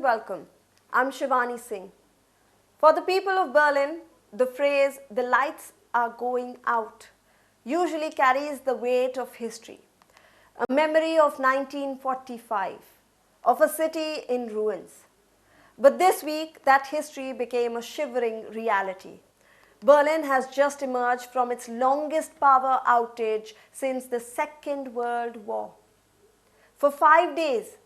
and welcome. I'm Shivani Singh. For the people of Berlin, the phrase, "the lights are going out," usually carries the weight of history. A memory of 1945, of a city in ruins. But this week, that history became a shivering reality. Berlin has just emerged from its longest power outage since the Second World War. For 5 days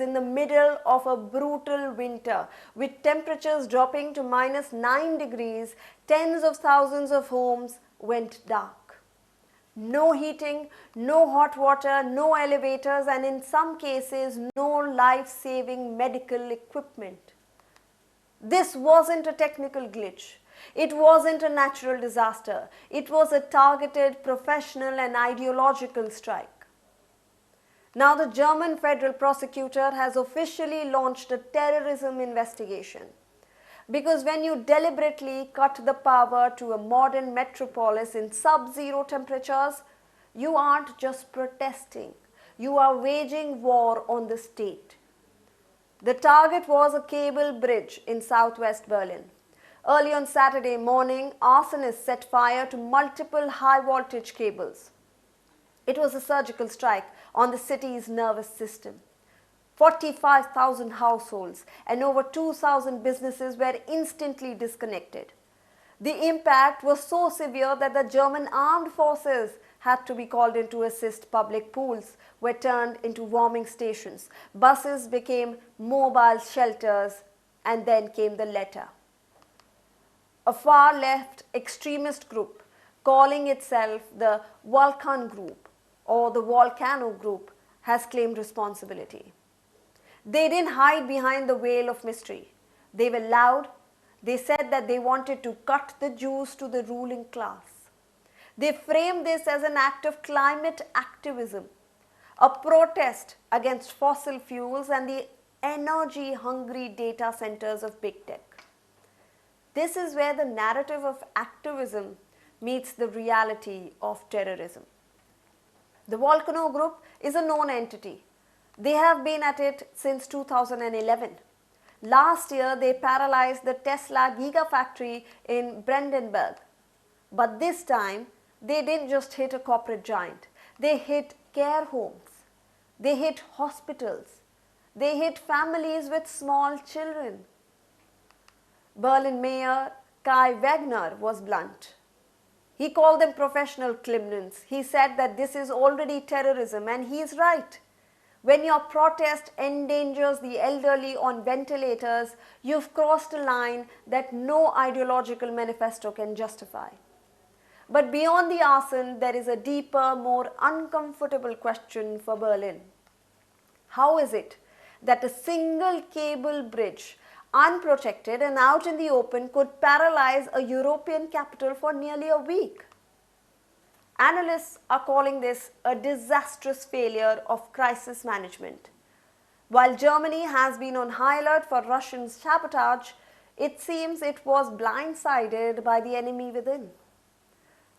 in the middle of a brutal winter, with temperatures dropping to -9 degrees, tens of thousands of homes went dark. No heating, no hot water, no elevators, and in some cases, no life-saving medical equipment. This wasn't a technical glitch. It wasn't a natural disaster. It was a targeted, professional, and ideological strike. Now the German federal prosecutor has officially launched a terrorism investigation. Because when you deliberately cut the power to a modern metropolis in sub-zero temperatures, you aren't just protesting, you are waging war on the state. The target was a cable bridge in southwest Berlin. Early on Saturday morning, arsonists set fire to multiple high-voltage cables. It was a surgical strike on the city's nervous system. 45,000 households and over 2,000 businesses were instantly disconnected. The impact was so severe that the German armed forces had to be called in to assist. Public pools were turned into warming stations. Buses became mobile shelters, and then came the letter. A far-left extremist group calling itself the Volcano Group or the Volcano Group has claimed responsibility. They didn't hide behind the veil of mystery. They were loud. They said that they wanted to cut the Jews to the ruling class. They framed this as an act of climate activism, a protest against fossil fuels and the energy-hungry data centers of big tech. This is where the narrative of activism meets the reality of terrorism. The Volcano Group is a known entity. They have been at it since 2011. Last year, they paralyzed the Tesla gigafactory in Brandenburg. But this time, they didn't just hit a corporate giant. They hit care homes. They hit hospitals. They hit families with small children. Berlin Mayor Kai Wegner was blunt. He called them professional criminals. He said that this is already terrorism, and he is right. When your protest endangers the elderly on ventilators, you've crossed a line that no ideological manifesto can justify. But beyond the arson, there is a deeper, more uncomfortable question for Berlin. How is it that a single cable bridge, unprotected and out in the open, could paralyze a European capital for nearly a week? Analysts are calling this a disastrous failure of crisis management. While Germany has been on high alert for Russian sabotage, it seems it was blindsided by the enemy within.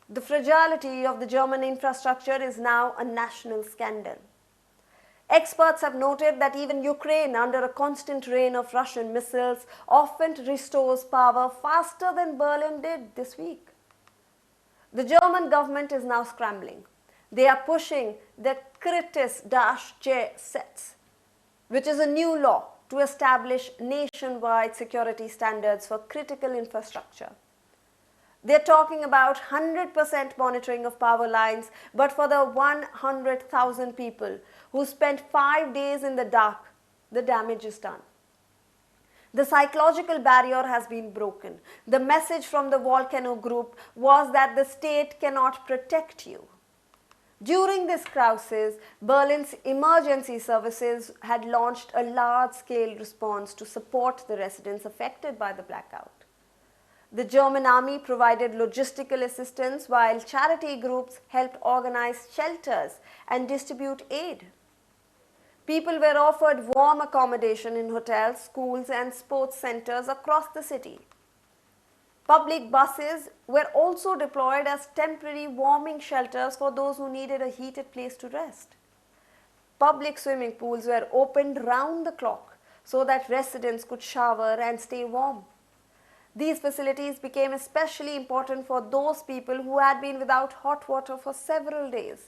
The fragility of the German infrastructure is now a national scandal. Experts have noted that even Ukraine, under a constant rain of Russian missiles, often restores power faster than Berlin did this week. The German government is now scrambling. They are pushing the Kritis-J-Gesetz, which is a new law to establish nationwide security standards for critical infrastructure. They're talking about 100% monitoring of power lines, but for the 100,000 people who spent 5 days in the dark, the damage is done. The psychological barrier has been broken. The message from the Volcano Group was that the state cannot protect you. During this crisis, Berlin's emergency services had launched a large-scale response to support the residents affected by the blackout. The German army provided logistical assistance while charity groups helped organize shelters and distribute aid. People were offered warm accommodation in hotels, schools, and sports centers across the city. Public buses were also deployed as temporary warming shelters for those who needed a heated place to rest. Public swimming pools were opened round the clock so that residents could shower and stay warm. These facilities became especially important for those people who had been without hot water for several days.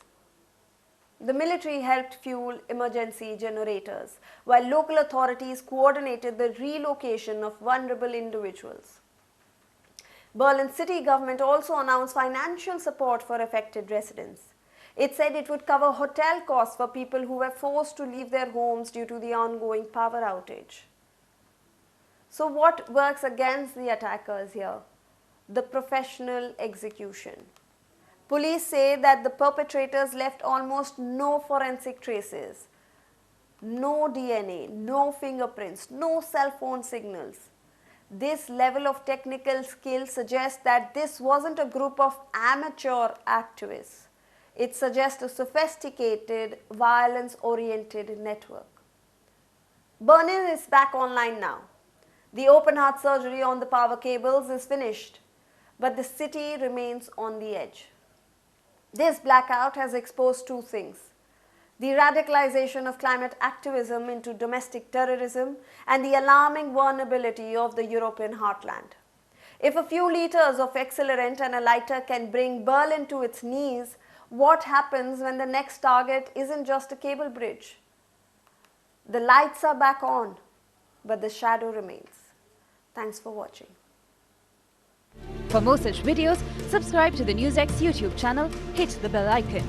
The military helped fuel emergency generators, while local authorities coordinated the relocation of vulnerable individuals. Berlin city government also announced financial support for affected residents. It said it would cover hotel costs for people who were forced to leave their homes due to the ongoing power outage. So what works against the attackers here? The professional execution. Police say that the perpetrators left almost no forensic traces, no DNA, no fingerprints, no cell phone signals. This level of technical skill suggests that this wasn't a group of amateur activists. It suggests a sophisticated, violence-oriented network. Berlin is back online now. The open-heart surgery on the power cables is finished, but the city remains on the edge. This blackout has exposed two things: the radicalization of climate activism into domestic terrorism and the alarming vulnerability of the European heartland. If a few liters of accelerant and a lighter can bring Berlin to its knees, what happens when the next target isn't just a cable bridge? The lights are back on, but the shadow remains. Thanks for watching. For more such videos, subscribe to the Newsx YouTube channel, hit the bell icon.